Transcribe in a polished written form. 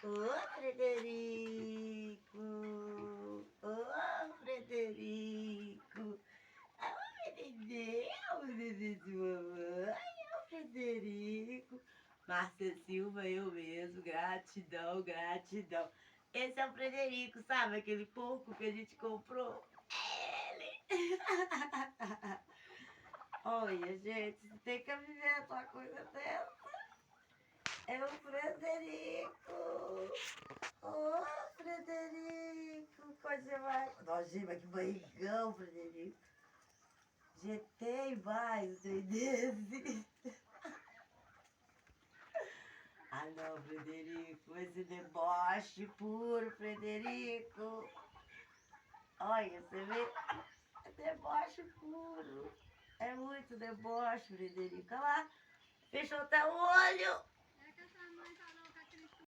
Ô, Frederico! Ô, Frederico! Ah, o neném de mamãe, é o Frederico. Márcia Silva, eu mesmo, gratidão, gratidão. Esse é o Frederico, sabe aquele porco que a gente comprou? É ele! Olha, gente, você tem que viver uma coisa dessa. É o Frederico! Ô, Frederico! Coisa mais. Nossa, gente, mas que barrigão, Frederico! Já tem mais um trem desse. Ah, não, Frederico, esse deboche puro, Frederico. Olha, você vê? É deboche puro. É muito deboche, Frederico. Olha lá, fechou até o olho.